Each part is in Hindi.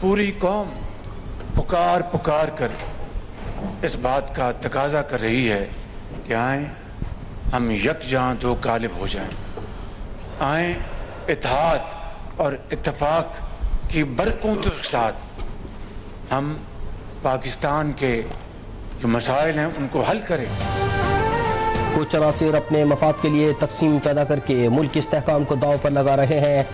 पूरी कौम पुकार पुकार कर इस बात का तकाजा कर रही है कि आए हम यकजां दो गालिब हो जाएं, आए इत्तेहाद और इत्तेफाक की बरकतों के साथ हम पाकिस्तान के जो मसाइल हैं उनको हल करें। कुछ अनासिर अपने मफाद के लिए तकसीम पैदा करके मुल्क के इस्तेहकाम को दाव पर लगा रहे हैं।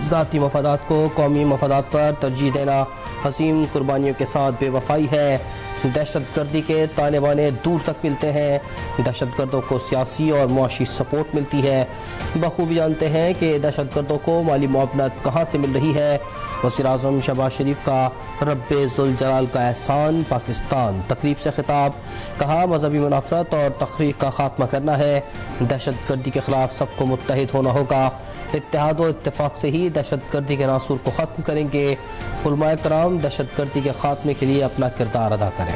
ज़ाती मफादात को कौमी मफादात पर तरजीह देना हसीम कुर्बानियों के साथ बेवफाई है। दहशत गर्दी के ताने बाने दूर तक मिलते हैं। दहशत गर्दों को सियासी और मुआशी सपोर्ट मिलती है। बखूबी जानते हैं कि दहशत गर्दों को माली मुआवनत कहाँ से मिल रही है। वज़ीर-ए-आज़म शहबाज शरीफ का रब्बे-ज़ुल जलाल का एहसान पाकिस्तान तकरीब से खिताब। कहा मजहबी मुनाफरत और तखरीक का खात्मा करना है। दहशत गर्दी के खिलाफ सबको मुत्तहिद होना होगा। इत्तेहाद और इत्तेफाक से ही दहशत गर्दी के नासूर को ख़त्म करेंगे। उलमाए कराम दहशत गर्दी के खात्मे के लिए अपना किरदार अदा करें।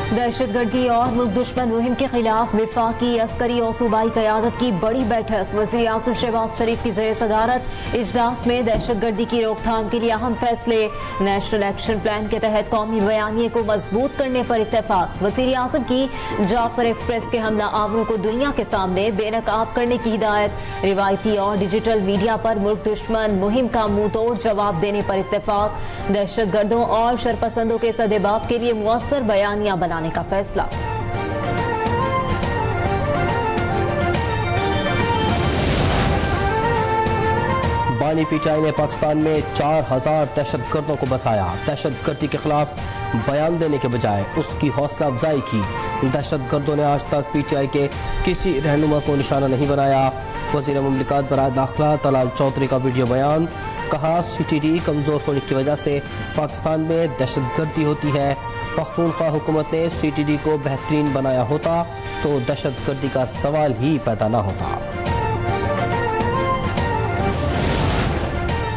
दहशतगर्दी और मुल्क दुश्मन मुहिम के खिलाफ विफाकी अस्करी और सूबाई क़यादत की बड़ी बैठक। वज़ीर-ए-आज़म शहबाज शरीफ की ज़ेर सदारत इजलास में दहशतगर्दी की रोकथाम के लिए अहम फैसले। नेशनल एक्शन प्लान के तहत कौमी बयानिए को मजबूत करने पर इत्तेफाक। वज़ीर-ए-आज़म की जाफर एक्सप्रेस के हमला आवरों को दुनिया के सामने बेनकाब करने की हिदायत। रिवायती और डिजिटल मीडिया पर मुल्क दुश्मन मुहिम का मुंह तोड़ जवाब देने पर इत्तेफाक। दहशतगर्दों और शरपसंदों के सदेबाब के लिए मुअस्सर बयानिया बनाने का फैसला। बानी पीटीआई ने पाकिस्तान में 4000 दहशतगर्दों को बसाया। दहशतगर्दी के खिलाफ बयान देने के बजाय उसकी हौसला अफजाई की। दहशतगर्दों ने आज तक पीटीआई के किसी रहनुमा को निशाना नहीं बनाया। वज़ीर मुमलिकत बराए दाखिला तलाल चौधरी का वीडियो बयान। कहा सीटीडी कमज़ोर होने की वजह से पाकिस्तान में दहशतगर्दी होती है। पख्तूनख्वा हुकूमत ने सीटीडी को बेहतरीन बनाया होता तो दहशतगर्दी का सवाल ही पैदा न होता।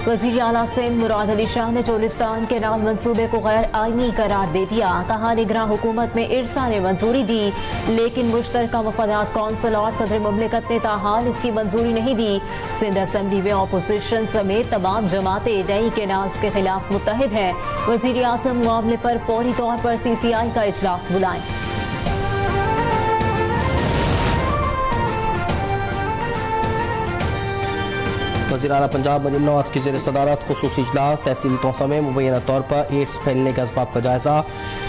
वज़ीर आला सिंध मुराद अली शाह ने चोलिस्तान के नाल मंसूबे को गैर आईनी करार दे दिया। कहा निगरान हुकूमत में इरसा ने मंजूरी दी लेकिन मुश्तरका मफादात कौंसिल और सदर मुमलिकत ने ताहाल इसकी मंजूरी नहीं दी। सिंध असम्बली में अपोजिशन समेत तमाम जमातें नई केनाल्स के खिलाफ मुत्तहिद हैं। वज़ीर आज़म मामले पर फौरी तौर पर CCI का इजलास बुलाएं। वज़ीर आला पंजाब मरीम नवाज की ज़ेर सदारत खुसूसी इजलास। तहसील तौसा में मुबैना तौर पर एड्स फैलने के असबाब का जायजा।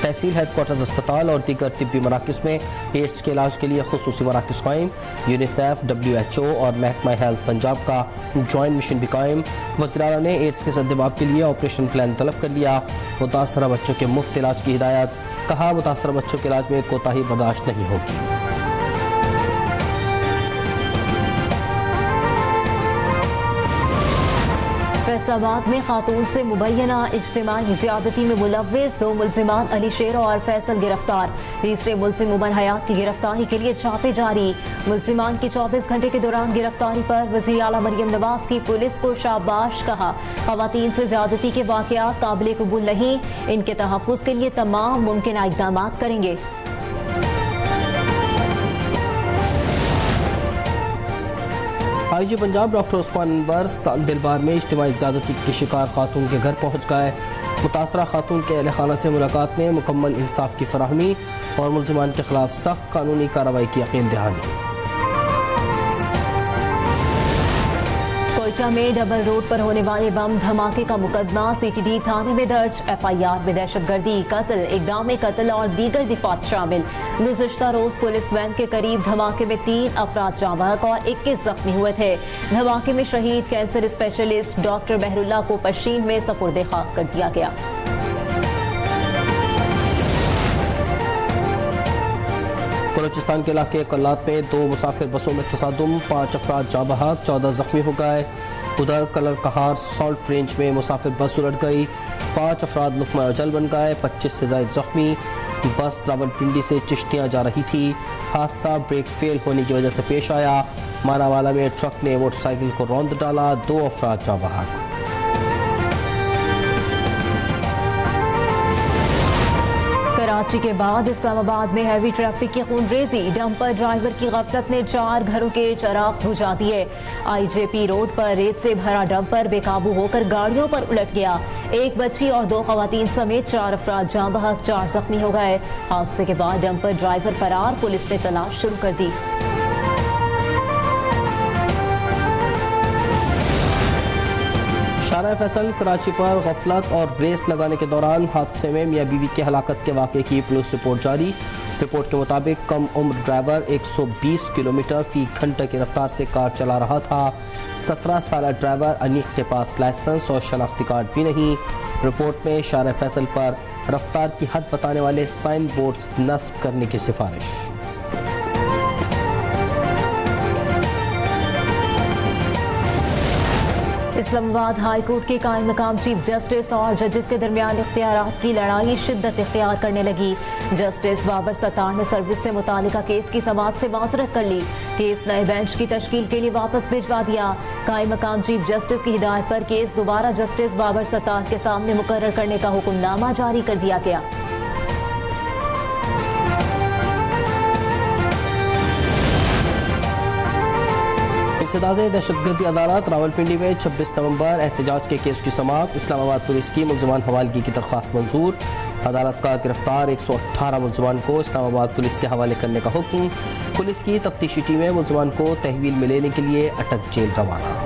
तहसील हेडक्वार्टर्स अस्पताल और दीगर तिब्बी मराकज़ में एड्स के इलाज के लिए खुसूसी मराकज़ कायम। यूनिसेफ, WHO और महकमा हेल्थ पंजाब का जॉइंट मिशन भी कायम। वज़ीर आला ने एड्स के सद्देबाब के लिए ऑपरेशन प्लान तलब कर लिया। मुतासरा बच्चों के मुफ्त इलाज की हिदायत। कहा मुतासरा बच्चों के इलाज में कोताही बर्दाश्त नहीं होगी। फैसलाबाद में खातून से मुबैना इज्तिमाई ज़्यादती में मुलव्विस 2 मुल्ज़िमान अली शेर और फैसल गिरफ्तार। तीसरे मुल्ज़िम उमर हयात की गिरफ्तारी के लिए छापे जारी। मुल्ज़िमान की 24 घंटे के दौरान गिरफ्तारी पर वज़ीर आला मरियम नवाज की पुलिस को शाबाश कहा। ख़वातीन से ज़्यादती के वाक़यात काबिल कबूल नहीं, इनके तहफ़्फ़ुज़ के लिए तमाम मुमकिन इक़दाम करेंगे। IG पंजाब डॉक्टर उस्मान अनवर दिलबार में इज्तिमाई ज़्यादती की शिकार खातून के घर पहुँच गए। मुतासरा खातून के अहल खाना से मुलाकात में मुकम्मल इंसाफ की फराहमी और मुल्ज़िमान के खिलाफ सख्त कानूनी कार्रवाई की यकीन दहानी। कोयटा में डबल रोड पर होने वाले बम धमाके का मुकदमा CTD थाने में दर्ज। FIR में दहशतगर्दी, कत्ल, इक़दाम कत्ल और दीगर दिफात शामिल। गुज़िश्ता रोज पुलिस वैन के करीब धमाके में 3 अफराद जाँ बहक और 21 जख्मी हुए थे। धमाके में शहीद कैंसर स्पेशलिस्ट डॉक्टर बहरुल्लाह को पशीन में सपुर्दे खाक कर दिया गया। बलूचिस्तान के इलाके कल्लात में 2 मुसाफिर बसों में तसादुम, 5 अफराद जाँ बहक, 14 जख्मी हो गए। उधर कलर कहार सॉल्ट रेंज में मुसाफिर बस उलट गई, 5 अफराद लुक़मा अजल बन गए, 25 से ज़ायद जख्मी। बस रावलपिंडी से चिश्तियाँ जा रही थी। हादसा ब्रेक फेल होने की वजह से पेश आया। मानावाला में ट्रक ने मोटरसाइकिल को रौंद डाला, 2 अफराद जाँ बहक। कराची के बाद इस्लामाबाद में हैवी ट्रैफिक की खूनरेजी, डंपर ड्राइवर की गफलत ने 4 घरों के चिराग बुझा दिए। IJP रोड पर रेत से भरा डंपर बेकाबू होकर गाड़ियों पर उलट गया। एक बच्ची और 2 खवातीन समेत 4 अफराद जाँ बहक, 4 जख्मी हो गए। हादसे के बाद डंपर ड्राइवर फरार, पुलिस ने तलाश शुरू कर दी। शारा फैसल कराची पर गफलत और रेस लगाने के दौरान हादसे में मियाँ बीवी की हलाकत के वाक़े की पुलिस रिपोर्ट जारी। रिपोर्ट के मुताबिक कम उम्र ड्राइवर 120 किलोमीटर फी घंटे की रफ्तार से कार चला रहा था। 17 साल ड्राइवर अनीक के पास लाइसेंस और शनाख्ती कार्ड भी नहीं। रिपोर्ट में शारा फैसल पर रफ्तार की हद बताने वाले साइन बोर्ड्स नस्ब करने की सिफारिश। इस्लामाबाद हाई कोर्ट के कायम मकाम चीफ जस्टिस और जजेस के दरमियान इख्तियारात की लड़ाई शिद्दत इख्तियार करने लगी। जस्टिस बाबर सत्तार ने सर्विस से मुतालिका केस की समाअत से माजरत कर ली। केस नए बेंच की तश्कील के लिए वापस भिजवा दिया। कायम मकाम चीफ जस्टिस की हिदायत पर केस दोबारा जस्टिस बाबर सत्तार के सामने मुकर्रर करने का हुक्मनामा जारी कर दिया गया। इंसदाद दहशतगर्दी अदालत रावलपिंडी में 26 नवंबर एहतजाज के केस की समाअत। इस्लामाबाद पुलिस की मुलजमान हवालगी की दरख्वास्त मंजूर। अदालत का गिरफ्तार 118 मुलजमान को इस्लामाबाद पुलिस के हवाले करने का हुक्म। पुलिस की तफ्तीशी टीमें मुलजमान को तहवील में लेने के लिए अटक जेल रवाना।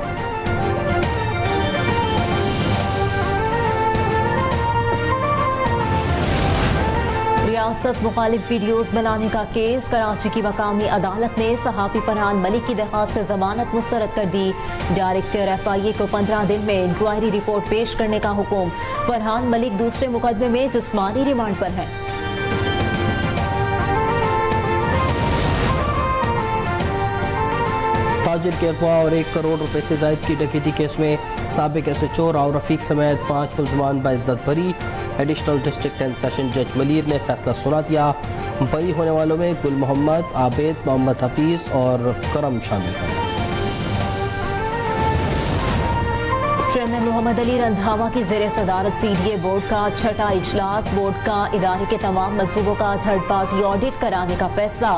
रियासत मुखालिफ वीडियोज बनाने का केस। कराची की मकामी अदालत ने सहाफी फरहान मलिक की दरखास्त से जमानत मुस्तरद कर दी। डायरेक्टर FIA को 15 दिन में इंक्वायरी रिपोर्ट पेश करने का हुक्म। फरहान मलिक दूसरे मुकदमे में जिस्मानी रिमांड पर हैं। ताजिर के अगवा और 1 करोड़ रुपए से जायद की डकैती केस में साबिक SHO राव रफीक समेत 5 मुलजमान बाइज्जत बरी। एडिशनल डिस्ट्रिक्ट एंड सेशन जज मलीर ने फैसला सुना दिया। बरी होने वालों में गुल मोहम्मद, आबिद, मोहम्मद हफीज और करम शामिल हैं। चेयरमैन मोहम्मद अली रंधावा की ज़ेरे सदारत CDA बोर्ड का 6ठा इजलास। बोर्ड का इदारे के तमाम मंसूबों का थर्ड पार्टी ऑडिट कराने का फैसला।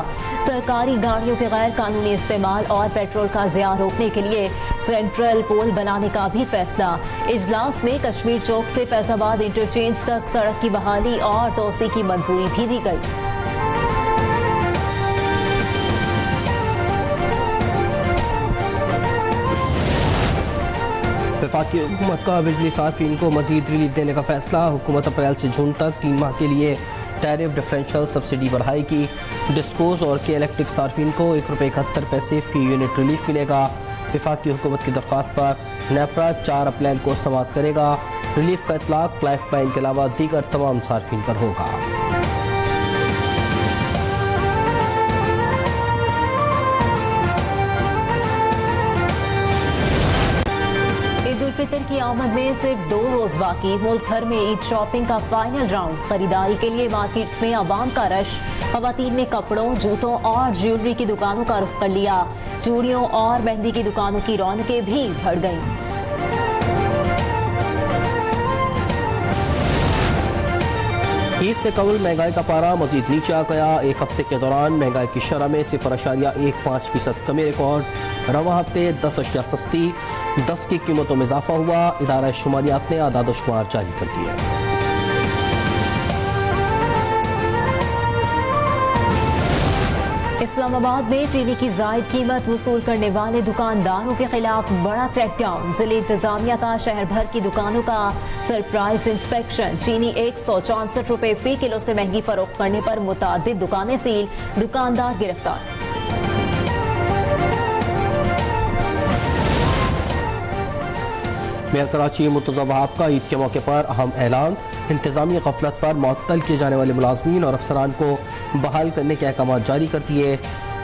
सरकारी गाड़ियों के गैर कानूनी इस्तेमाल और पेट्रोल का ज़िया रोकने के लिए सेंट्रल पोल बनाने का भी फैसला। इजलास में कश्मीर चौक से फैजाबाद इंटरचेंज तक सड़क की बहाली और तोसी की मंजूरी भी दी गई। वफाकी हुकूमत का बिजली सार्फिन को मजीद रिलीफ देने का फैसला। हुकूमत अप्रैल से जून तक 3 माह के लिए टैरिफ डिफरेंशियल सब्सिडी बढ़ाएगी। डिस्कोस और के इलेक्ट्रिक सार्फिन को ₹1.71 फी यूनिट रिलीफ मिलेगा। वफाकी हुकूमत की दरख्वास्त पर नेपरा 4 अप्रैल को समाअत करेगा। रिलीफ का इतलाक लाइफ लाइन के अलावा दीगर तमाम सार्फिन पर होगा। फितर की आमद में सिर्फ 2 रोज बाकी। मुल्क भर में ईद शॉपिंग का फाइनल राउंड। खरीदारी के लिए मार्केट्स में आवाम का रश। खवातीन ने कपड़ों, जूतों और ज्वेलरी की दुकानों का रुख कर लिया। चूड़ियों और मेहंदी की दुकानों की रौनकें भी बढ़ गईं। ईद से कबल महंगाई का पारा मजीद नीचे आ गया। एक हफ्ते के दौरान महंगाई की शरह में 0.15% कमी रिकॉर्ड। रवा हफ्ते 10 अशिया सस्ती, 10 की कीमतों में इजाफा हुआ। इदारा शुमारियात ने आदाद शुमार जारी कर दिए। इस्लामाबाद में चीनी की जायद कीमत वसूल करने वाले दुकानदारों के खिलाफ बड़ा क्रैकडाउन। जिले इंतजामिया का शहर भर की दुकानों का सरप्राइज इंस्पेक्शन। चीनी 164 रुपए फी किलो से महंगी फरोख्त करने पर मुतादिद दुकानें सील, दुकानदार गिरफ्तार। मेयर कराची मुर्तज़ा वहाब का ईद के मौके पर अहम ऐलान। इंतजामी गफलत पर मुअत्तल किए जाने वाले मुलाजमीन और अफसरान को बहाल करने के अहकाम जारी कर दिए।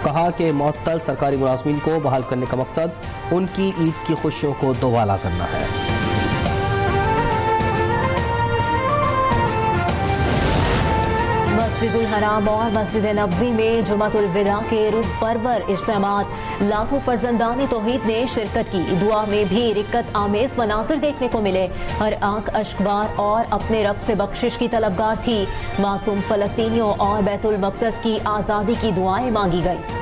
कहा कि मुअत्तल सरकारी मुलाजमीन को बहाल करने का मकसद उनकी ईद की खुशियों को दोबाला करना है। मस्जिदुल हराम और मस्जिद नबवी में जुमातुल विदा के रूह परवर इज्तिमात, लाखों फर्जंदाने तौहीद ने शिरकत की। दुआ में भी रिक्कत आमेज मनासिर देखने को मिले। हर आंख अश्कबार और अपने रब से बख्शिश की तलबगार थी। मासूम फलस्तीनियों और बैतुल मक़दस की आज़ादी की दुआएं मांगी गई।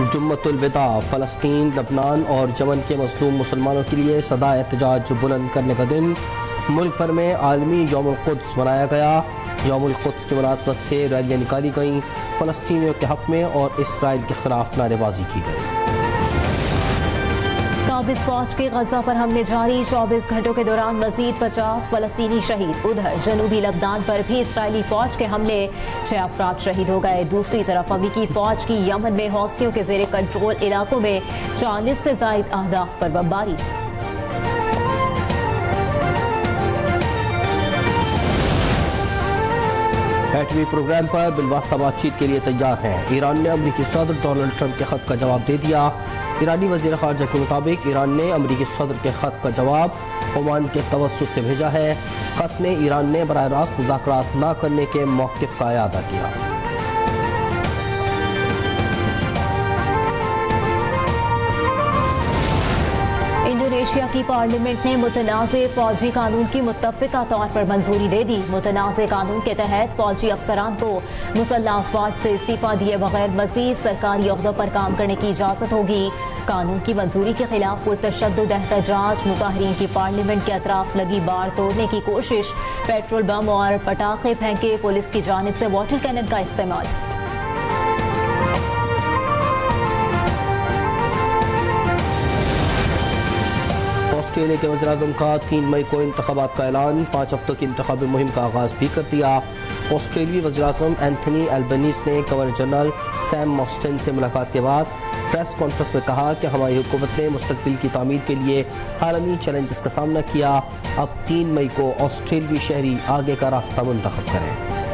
जुम्मतुल विदा फ़लस्तीन, लबनान और यमन के मज़लूम मुसलमानों के लिए सदा एहतजाज बुलंद करने का दिन। मुल्क भर में आलमी यौमुल क़ुद्स मनाया गया। यौमुल क़ुद्स की मुनासबत से रैलियाँ निकाली गईं। फ़लस्तीनियों के हक़ में और इसराइल के खिलाफ नारेबाजी की गई। काबिज़ फौज के गज़ा पर हमले जारी, 24 घंटों के दौरान मज़ीद 50 फ़लस्तीनी शहीद। उधर जनूबी लबनान पर भी इसराइली फौज के हमले, 6 अफराद शहीद हो गए। दूसरी तरफ अमरीकी फौज की यमन में हौसियों के ज़ेरे कंट्रोल इलाकों में 40 से ज़ायद अहदाफ पर बमबारी। एटमी प्रोग्राम पर बिलवास्ता बातचीत के लिए तैयार है। ईरान ने अमरीकी सदर डोनाल्ड ट्रंप के खत का जवाब दे दिया। ईरानी वज़ीर ख़ारजा के मुताबिक ईरान ने अमरीकी सदर के खत का जवाब ओमान के तवस्सुत से भेजा है। खत में ईरान ने बराह रास्त मुज़ाकरात न करने के मौक़िफ़ का इयादा किया। इंडोनेशिया की पार्लियामेंट ने मुतनाज़े फौजी कानून की मुत्तफ़िका तौर पर मंजूरी दे दी। मुतनाज़े कानून के तहत फौजी अफसरान को मुसल्लह अफ़वाज से इस्तीफ़ा दिए बगैर मज़ीद सरकारी ओहदों पर काम करने की इजाज़त होगी। कानून की मंजूरी के खिलाफ पुरतशद्दुद एहतजाज, मुज़ाहिरीन की पार्लियामेंट के अतराफ लगी बाड़ तोड़ने की कोशिश, पेट्रोल बम और पटाखे फेंके, पुलिस की जानिब से वाटर कैनन का इस्तेमाल। ऑस्ट्रेलिया के वज़ीर-ए-आज़म का 3 मई को इंतखाबात का ऐलान, 5 हफ्तों की इंतखाबी मुहिम का आगाज़ भी कर दिया। ऑस्ट्रेलियाई वज़ीर-ए-आज़म एंथनी एल्बनीज़ ने गवर्नर जनरल सैम मॉस्टन से मुलाकात के बाद प्रेस कॉन्फ्रेंस में कहा कि हमारी हुकूमत ने मुस्तक़बिल की तामीर के लिए आलमी चैलेंजेस का सामना किया। अब 3 मई को ऑस्ट्रेलियाई शहरी आगे का रास्ता मुंतखब करें।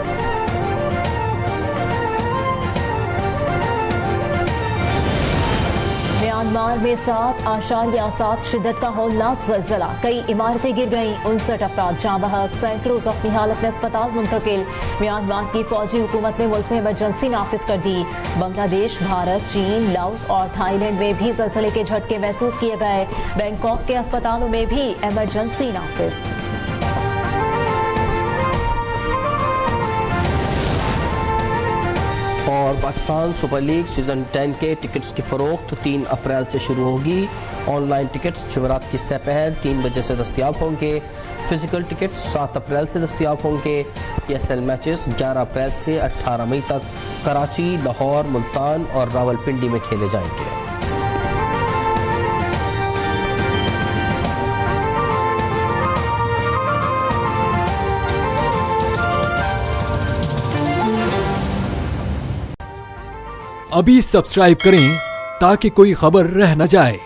म्यांमार में 7.7 शिद्दत का हौलनाक ज़लज़ला, कई इमारतें गिर गईं, 59 अफराद जाँ बहक, सैकड़ों ज़ख्मी हालत में अस्पताल मुंतकिल। म्यांमार की फौजी हुकूमत ने मुल्क में इमरजेंसी नाफिज कर दी। बांग्लादेश, भारत, चीन, लाओस और थाईलैंड में भी ज़लज़ले के झटके महसूस किए गए। बैंकॉक के अस्पतालों में भी इमरजेंसी नाफिज। और पाकिस्तान सुपर लीग सीज़न 10 के टिकट्स की फ़रोख्त 3 अप्रैल से शुरू होगी। ऑनलाइन टिकट्स जुमेरात की सपहर 3 बजे से दस्तियाब होंगे। फिजिकल टिकट्स 7 अप्रैल से दस्तियाब होंगे। PSL मैचेस 11 अप्रैल से 18 मई तक कराची, लाहौर, मुल्तान और रावलपिंडी में खेले जाएंगे। अभी सब्सक्राइब करें ताकि कोई खबर रह न जाए।